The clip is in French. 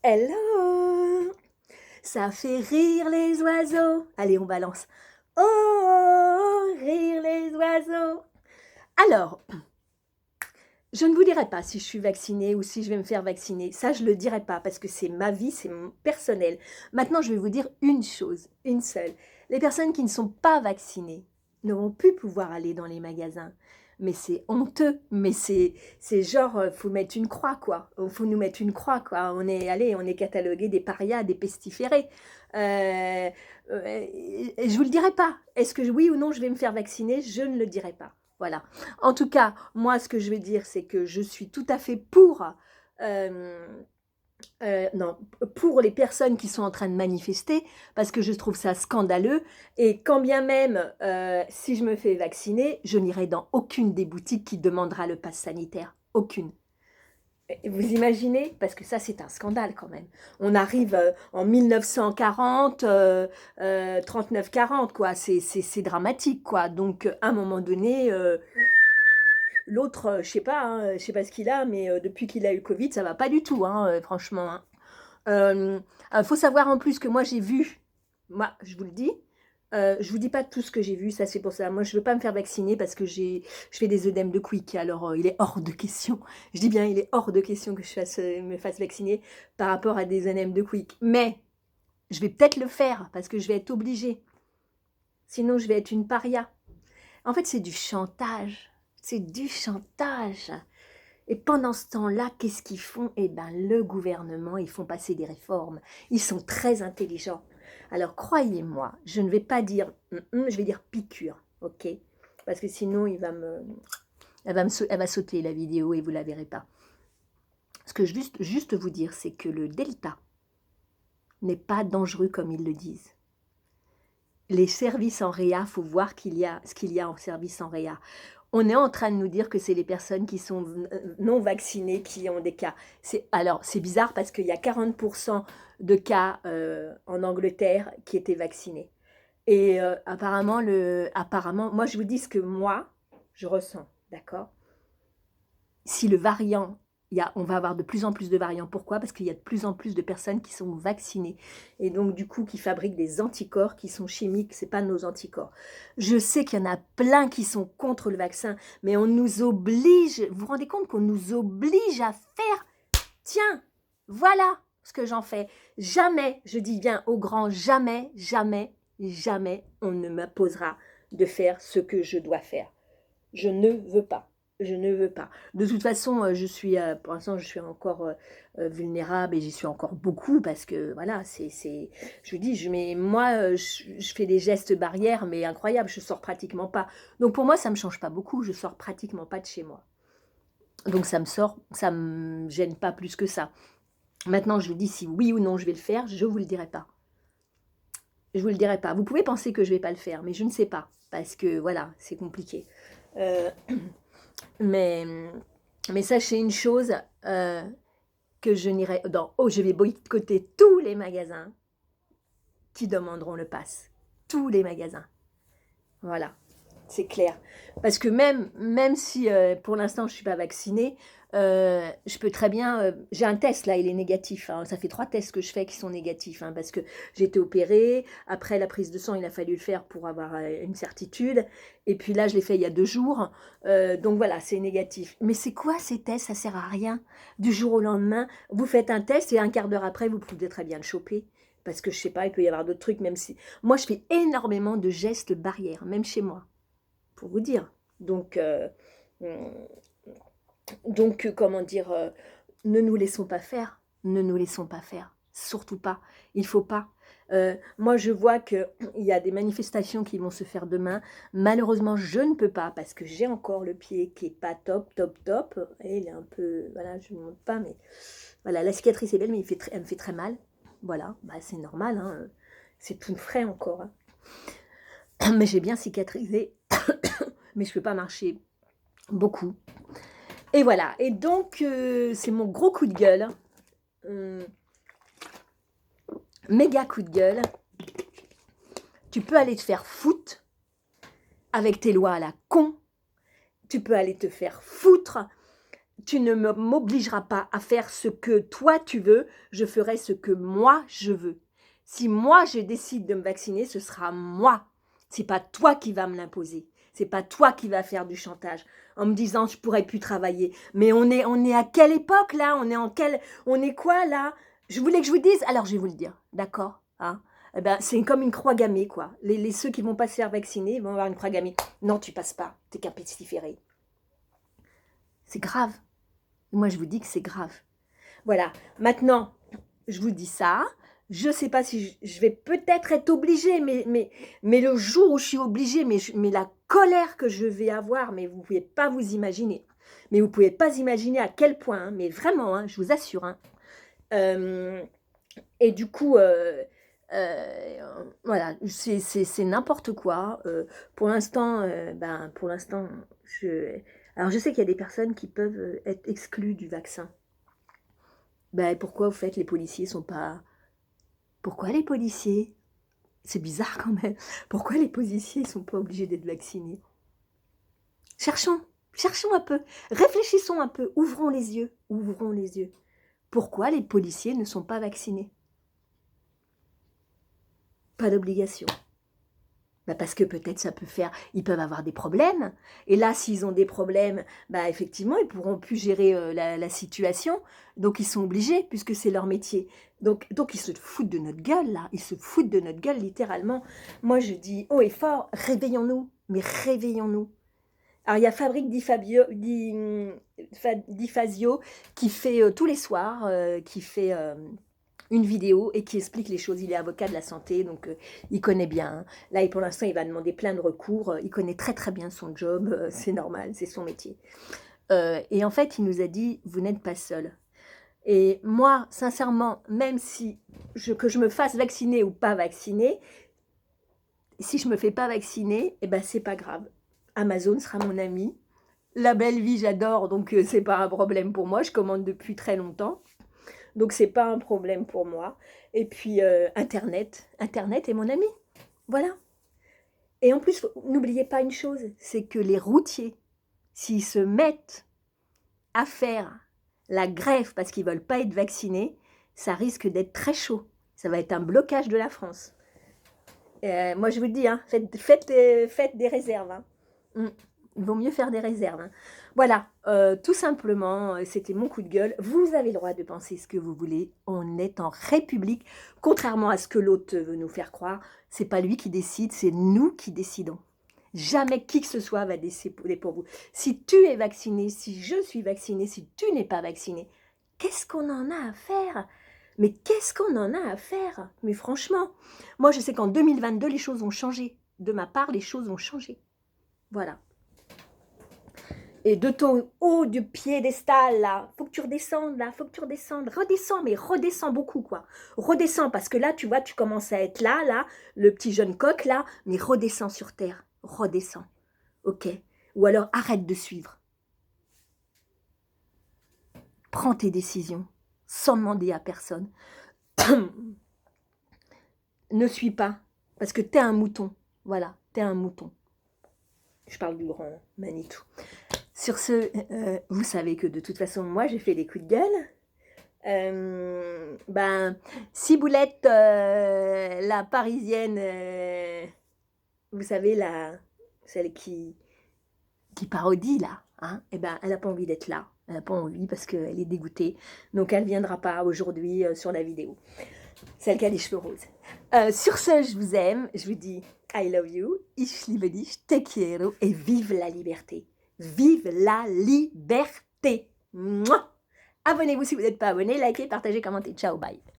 Hello, ça fait rire les oiseaux. Allez, on balance. Oh, rire les oiseaux. Alors, je ne vous dirai pas si je suis vaccinée ou si je vais me faire vacciner. Ça, je ne le dirai pas parce que c'est ma vie, c'est personnel. Maintenant, je vais vous dire une chose, une seule. Les personnes qui ne sont pas vaccinées ne vont plus pouvoir aller dans les magasins. Mais c'est honteux, mais c'est genre, faut mettre une croix, quoi. Faut nous mettre une croix, quoi. Allez, on est catalogués des parias, des pestiférés. Je vous le dirai pas. Est-ce que oui ou non je vais me faire vacciner? Je ne le dirai pas. Voilà. En tout cas, moi, ce que je vais dire, c'est que je suis tout à fait euh, non, pour les personnes qui sont en train de manifester, parce que je trouve ça scandaleux. Et quand bien même, si je me fais vacciner, je n'irai dans aucune des boutiques qui demandera le pass sanitaire. Aucune. Vous imaginez? Parce que ça, c'est un scandale quand même. On arrive en 1940, 39-40, quoi. C'est dramatique, quoi. Donc, à un moment donné, l'autre, je sais pas ce qu'il a, mais depuis qu'il a eu le Covid, ça va pas du tout, hein, franchement. Hein. Faut savoir en plus que moi, j'ai vu, moi, je vous le dis, je vous dis pas tout ce que j'ai vu, ça c'est pour ça. Moi, je veux pas me faire vacciner parce que je fais des œdèmes de quick. Alors, il est hors de question. Je dis bien, il est hors de question que me fasse vacciner par rapport à des œdèmes de quick. Mais je vais peut-être le faire parce que je vais être obligée. Sinon, je vais être une paria. En fait, c'est du chantage. C'est du chantage. Et pendant ce temps-là, qu'est-ce qu'ils font? Eh bien, le gouvernement, ils font passer des réformes. Ils sont très intelligents. Alors, croyez-moi, je ne vais pas dire je vais dire piqûre, ok? Parce que sinon, elle va sauter la vidéo et vous ne la verrez pas. Ce que je veux juste vous dire, c'est que le Delta n'est pas dangereux comme ils le disent. Les services en réa, il faut voir ce qu'il y a en service en réa. On est en train de nous dire que c'est les personnes qui sont non vaccinées qui ont des cas. Alors, c'est bizarre parce qu'il y a 40% de cas en Angleterre qui étaient vaccinés. Et apparemment, moi je vous dis ce que moi, je ressens, d'accord? Si le variant, on va avoir de plus en plus de variants. Pourquoi? Parce qu'il y a de plus en plus de personnes qui sont vaccinées. Et donc, du coup, qui fabriquent des anticorps qui sont chimiques. Ce n'est pas nos anticorps. Je sais qu'il y en a plein qui sont contre le vaccin, mais on nous oblige, vous vous rendez compte qu'on nous oblige à faire, tiens, voilà ce que j'en fais. Jamais, je dis bien au grand jamais, jamais, jamais on ne m'imposera de faire ce que je dois faire. Je ne veux pas. Je ne veux pas. De toute façon, pour l'instant, je suis encore vulnérable et j'y suis encore beaucoup parce que voilà, je vous dis, moi, je fais des gestes barrières, mais incroyables, je sors pratiquement pas. Donc pour moi, ça me change pas beaucoup, je sors pratiquement pas de chez moi. Donc ça me gêne pas plus que ça. Maintenant, je vous dis si oui ou non je vais le faire, je vous le dirai pas. Je vous le dirai pas. Vous pouvez penser que je vais pas le faire, mais je ne sais pas parce que voilà, c'est compliqué. Euh, Mais, mais sachez une chose, que je n'irai je vais boycotter tous les magasins qui demanderont le pass. Tous les magasins. Voilà, c'est clair. Parce que même si pour l'instant je ne suis pas vaccinée, je peux très bien... j'ai un test là, il est négatif. Hein. Ça fait 3 tests que je fais qui sont négatifs. Hein, parce que j'ai été opérée. Après la prise de sang, il a fallu le faire pour avoir une certitude. Et puis là, je l'ai fait il y a 2 jours. Donc voilà, c'est négatif. Mais c'est quoi ces tests? Ça sert à rien. Du jour au lendemain, vous faites un test et un quart d'heure après, vous pouvez très bien le choper. Parce que je sais pas, il peut y avoir d'autres trucs, même si... Moi, je fais énormément de gestes barrières, même chez moi, pour vous dire. Comment dire, ne nous laissons pas faire, ne nous laissons pas faire, surtout pas, il faut pas. Moi, je vois qu'il y a des manifestations qui vont se faire demain. Malheureusement, je ne peux pas parce que j'ai encore le pied qui est pas top, top, top. Et il est un peu, voilà, je ne montre pas, mais voilà, la cicatrice est belle, mais elle me fait très mal. Voilà, bah, c'est normal, hein. C'est tout frais encore. Hein. Mais j'ai bien cicatrisé, mais je ne peux pas marcher beaucoup. Et voilà, et donc c'est mon gros coup de gueule, méga coup de gueule. Tu peux aller te faire foutre avec tes lois à la con, tu peux aller te faire foutre, tu ne m'obligeras pas à faire ce que toi tu veux, je ferai ce que moi je veux. Si moi je décide de me vacciner, ce sera moi. C'est pas toi qui vas me l'imposer. C'est pas toi qui vas faire du chantage en me disant je pourrais plus travailler. Mais on est à quelle époque là? On est quoi là? Je voulais que je vous dise, alors je vais vous le dire, d'accord, hein? Eh ben, c'est comme une croix gammée, quoi. Ceux qui vont pas se faire vacciner vont avoir une croix gammée. Non, tu passes pas, t'es qu'un pestiféré. C'est grave. Moi, je vous dis que c'est grave. Voilà. Maintenant, je vous dis ça. Je ne sais pas si je vais peut-être être obligée, mais le jour où je suis obligée, mais la colère que je vais avoir, mais vous ne pouvez pas vous imaginer. Mais vous ne pouvez pas imaginer à quel point, hein, mais vraiment, hein, je vous assure. Hein. Et du coup, voilà, c'est n'importe quoi. Pour l'instant, alors je sais qu'il y a des personnes qui peuvent être exclues du vaccin. Ben, pourquoi, au fait, les policiers sont pas... Pourquoi les policiers? C'est bizarre quand même. Pourquoi les policiers ne sont pas obligés d'être vaccinés? Cherchons un peu. Réfléchissons un peu. Ouvrons les yeux. Pourquoi les policiers ne sont pas vaccinés? Pas d'obligation. Bah parce que peut-être ça peut faire, ils peuvent avoir des problèmes. Et là, s'ils ont des problèmes, bah effectivement, ils pourront plus gérer la situation. Donc, ils sont obligés, puisque c'est leur métier. Donc, ils se foutent de notre gueule, là. Ils se foutent de notre gueule, littéralement. Moi, je dis haut et fort, réveillons-nous. Mais réveillons-nous. Alors, il y a Fabrique Di Fazio qui fait tous les soirs, qui fait... une vidéo et qui explique les choses. Il est avocat de la santé, donc il connaît bien. Hein. Là, pour l'instant, il va demander plein de recours. Il connaît très très bien son job. C'est normal, c'est son métier. Et en fait, il nous a dit, vous n'êtes pas seul. Et moi, sincèrement, même si que je me fasse vacciner ou pas vacciner, si je me fais pas vacciner, eh ben, c'est pas grave. Amazon sera mon ami. La belle vie, j'adore, donc c'est pas un problème pour moi. Je commande depuis très longtemps. Donc, ce n'est pas un problème pour moi. Et puis, Internet est mon ami. Voilà. Et en plus, n'oubliez pas une chose, c'est que les routiers, s'ils se mettent à faire la grève parce qu'ils ne veulent pas être vaccinés, ça risque d'être très chaud. Ça va être un blocage de la France. Moi, je vous le dis, hein, faites des réserves. Hein. Il vaut mieux faire des réserves. Hein. Voilà, tout simplement, c'était mon coup de gueule. Vous avez le droit de penser ce que vous voulez. On est en République. Contrairement à ce que l'autre veut nous faire croire, c'est pas lui qui décide, c'est nous qui décidons. Jamais qui que ce soit va décider pour vous. Si tu es vacciné, si je suis vacciné, si tu n'es pas vacciné, qu'est-ce qu'on en a à faire? Mais qu'est-ce qu'on en a à faire? Mais franchement, moi je sais qu'en 2022, les choses ont changé. De ma part, les choses ont changé. Voilà. Et de ton haut du piédestal, là, faut que tu redescendes, là, faut que tu redescendes. Redescends, mais redescends beaucoup, quoi. Redescends, parce que là, tu vois, tu commences à être là, le petit jeune coq, là, mais redescends sur terre. Redescends, ok? Ou alors, arrête de suivre. Prends tes décisions, sans demander à personne. Ne suis pas, parce que t'es un mouton. Voilà, t'es un mouton. Je parle du grand Manitou. Sur ce, vous savez que de toute façon, moi, j'ai fait des coups de gueule. Ciboulette, la parisienne, vous savez, celle qui parodie, là, hein, eh ben, elle n'a pas envie d'être là. Elle n'a pas envie parce qu'elle est dégoûtée. Donc, elle ne viendra pas aujourd'hui sur la vidéo. Celle qui a les cheveux roses. Sur ce, je vous aime. Je vous dis I love you. Ich liebe dich. Te quiero. Et vive la liberté. Vive la liberté. Mouah. Abonnez-vous si vous n'êtes pas abonné. Likez, partagez, commentez. Ciao, bye.